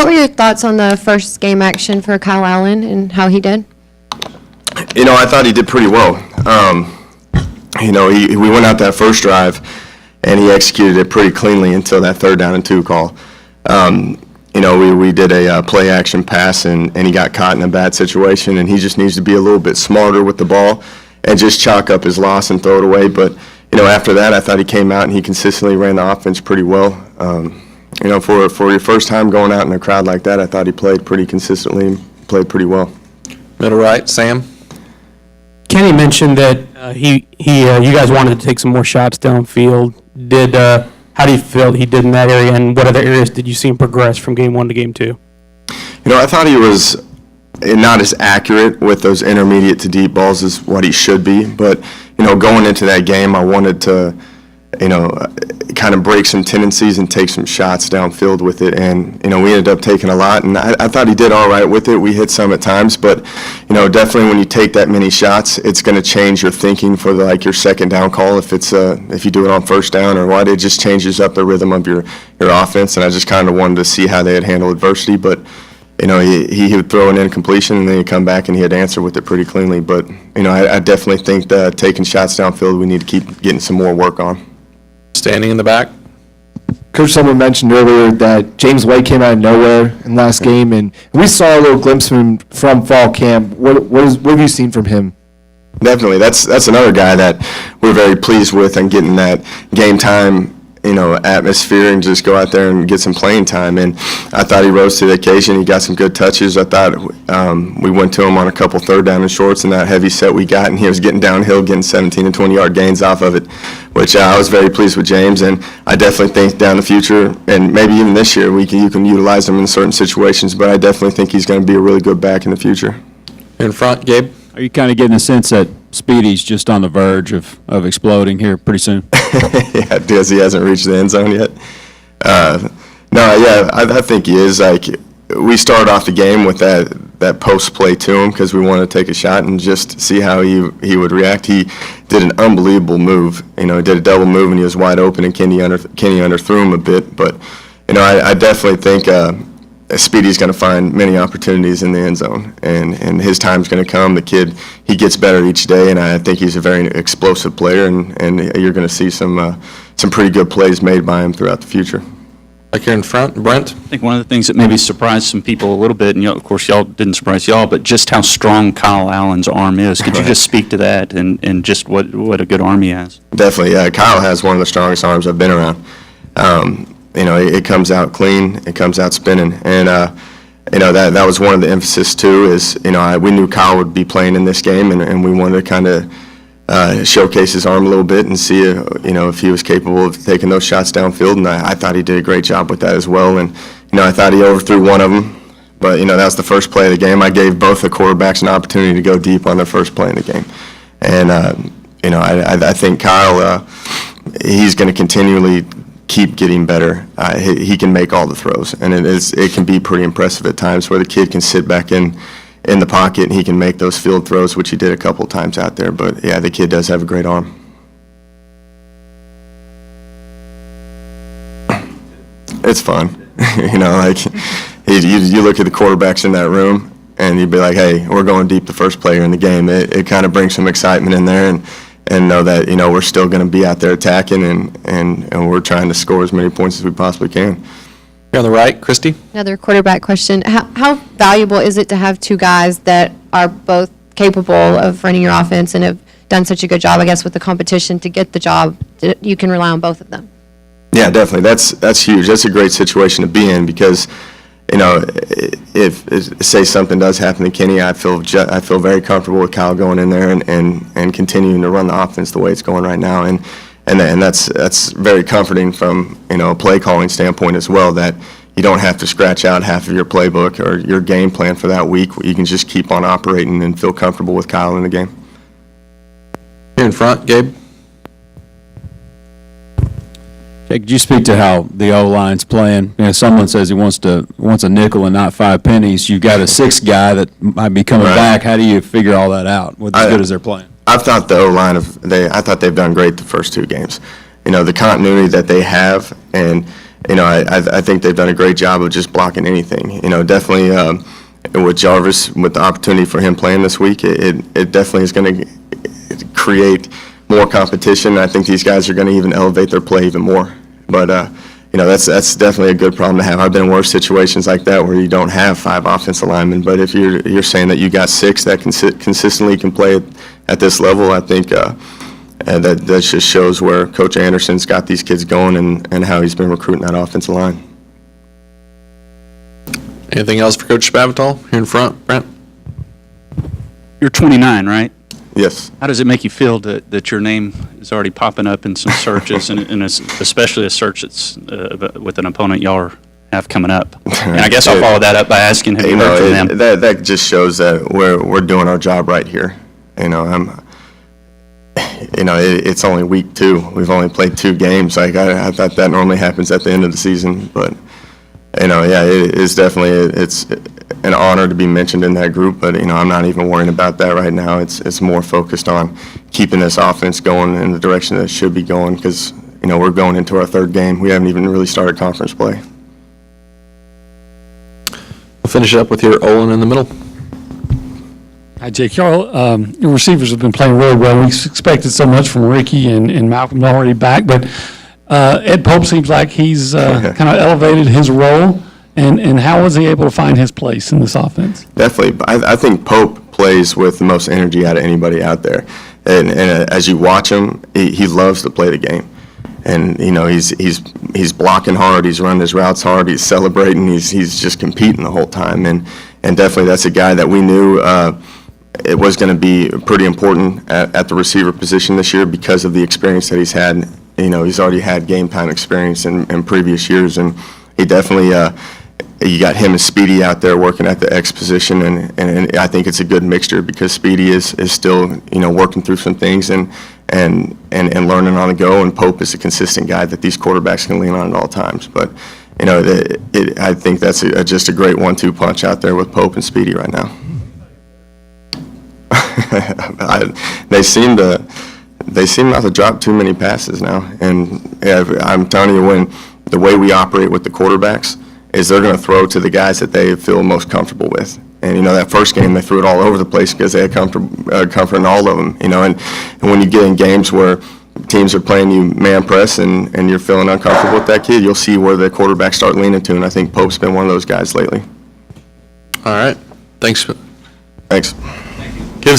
What were your thoughts on the first game action for Kyle Allen and how he did? I thought he did pretty well. We went out that first drive, and he executed it pretty cleanly until that 3rd down and 2 call. We did a play action pass, and he got caught in a bad situation, and he just needs to be a little bit smarter with the ball and just chalk up his loss and throw it away. But, after that, I thought he came out and he consistently ran the offense pretty well. For your first time going out in a crowd like that, I thought he played pretty consistently and played pretty well. Middle right, Sam. Kenny mentioned that you guys wanted to take some more shots downfield. How do you feel he did in that area, and what other areas did you see him progress from game 1 to game 2? I thought he was not as accurate with those intermediate to deep balls as what he should be, but going into that game, I wanted to kind of break some tendencies and take some shots downfield with it. And, we ended up taking a lot, and I thought he did all right with it. We hit some at times, but, definitely when you take that many shots, it's going to change your thinking for your second down call if you do it on first down or what. It just changes up the rhythm of your offense, and I just kind of wanted to see how they had handled adversity. But, he would throw an incompletion, and then he'd come back and he had to answer with it pretty cleanly. But, I definitely think that taking shots downfield, we need to keep getting some more work on. Standing in the back. Coach Summer mentioned earlier that James White came out of nowhere in last game, and we saw a little glimpse of him from fall camp. What have you seen from him? Definitely. That's another guy that we're very pleased with and getting that game time, atmosphere and just go out there and get some playing time. And I thought he rose to the occasion. He got some good touches. I thought we went to him on a couple 3rd down and shorts in that heavy set we got, and he was getting downhill, getting 17 and 20-yard gains off of it, which I was very pleased with James. And I definitely think down the future, and maybe even this year, you can utilize him in certain situations, but I definitely think he's going to be a really good back in the future. In front, Gabe. Are you kind of getting a sense that Speedy's just on the verge of exploding here pretty soon? Yeah, because he hasn't reached the end zone yet. I think he is. We started off the game with that post play to him because we wanted to take a shot and just see how he would react. He did an unbelievable move. He did a double move and he was wide open, and Kenny underthrew him a bit. But I definitely think Speedy's going to find many opportunities in the end zone, and his time's going to come. The kid, he gets better each day, and I think he's a very explosive player, and you're going to see some pretty good plays made by him throughout the future. Like here in front, Brent. I think one of the things that maybe surprised some people a little bit, and of course y'all didn't surprise y'all, but just how strong Kyle Allen's arm is. Could you just speak to that and just what a good arm he has? Definitely, yeah. Kyle has one of the strongest arms I've been around. It comes out clean, it comes out spinning, and that was one of the emphasis too. Is we knew Kyle would be playing in this game, and we wanted to kind of showcase his arm a little bit and see if he was capable of taking those shots downfield. And I thought he did a great job with that as well. And I thought he overthrew one of them, but that was the first play of the game. I gave both the quarterbacks an opportunity to go deep on their first play in the game, and I think Kyle he's going to continually keep getting better. He can make all the throws, and it can be pretty impressive at times where the kid can sit back in the pocket and he can make those field throws, which he did a couple times out there. But yeah, the kid does have a great arm. It's fun. You look at the quarterbacks in that room and you'd be like, hey, we're going deep the first player in the game. It kind of brings some excitement in there, and know that we're still going to be out there attacking and we're trying to score as many points as we possibly can. Here on the right, Christy. Another quarterback question. How valuable is it to have two guys that are both capable of running your offense and have done such a good job, I guess, with the competition to get the job? You can rely on both of them. Yeah, definitely. That's huge. That's a great situation to be in because, if say something does happen to Kenny, I feel very comfortable with Kyle going in there and continuing to run the offense the way it's going right now, and that's very comforting from a play calling standpoint as well, that you don't have to scratch out half of your playbook or your game plan for that week. You can just keep on operating and feel comfortable with Kyle in the game. Here in front, Gabe. Jay, could you speak to how the O-line's playing? Someone says he wants a nickel and not 5 pennies. You've got a sixth guy that might be coming back. How do you figure all that out with as good as they're playing? I thought the O-line I thought they've done great the first two games. The continuity that they have, and I think they've done a great job of just blocking anything. Definitely with Jarvis, with the opportunity for him playing this week, it definitely is going to create more competition. I think these guys are going to even elevate their play even more. But that's definitely a good problem to have. I've been in worse situations like that where you don't have 5 offensive linemen. But if you're saying that you got 6 that consistently can play at this level, I think that just shows where Coach Anderson's got these kids going and how he's been recruiting that offensive line. Anything else for Coach Spavital here in front, Brent? You're 29, right? Yes. How does it make you feel that your name is already popping up in some searches, and especially a search that's with an opponent y'all have coming up? And I guess I'll follow that up by asking, have you heard from them? That just shows that we're doing our job right here. It's only week 2. We've only played 2 games. I thought that normally happens at the end of the season, but it is definitely it's an honor to be mentioned in that group. But I'm not even worrying about that right now. It's more focused on keeping this offense going in the direction that it should be going, because we're going into our 3rd game. We haven't even really started conference play. We'll finish it up with your Olin in the middle. Hi, Jake. Y'all, your receivers have been playing really well. We expected so much from Ricky and Malcolm's already back, but Ed Pope seems like he's kind of elevated his role. And how was he able to find his place in this offense? Definitely. I think Pope plays with the most energy out of anybody out there. And as you watch him, he loves to play the game. And, he's blocking hard, he's running his routes hard, he's celebrating, he's just competing the whole time. And definitely that's a guy that we knew it was going to be pretty important at the receiver position this year because of the experience that he's had. He's already had game time experience in previous years, and he definitely you got him and Speedy out there working at the X position, and I think it's a good mixture because Speedy is still working through some things and learning on the go, and Pope is a consistent guy that these quarterbacks can lean on at all times. But I think that's just a great 1-2 punch out there with Pope and Speedy right now. They seem not to drop too many passes now, and I'm telling you, the way we operate with the quarterbacks is they're going to throw to the guys that they feel most comfortable with. And that first game they threw it all over the place because they had comfort in all of them. And when you get in games where teams are playing you man press and you're feeling uncomfortable with that kid, you'll see where the quarterbacks start leaning to. And I think Pope's been one of those guys lately. All right. Thanks. Thanks.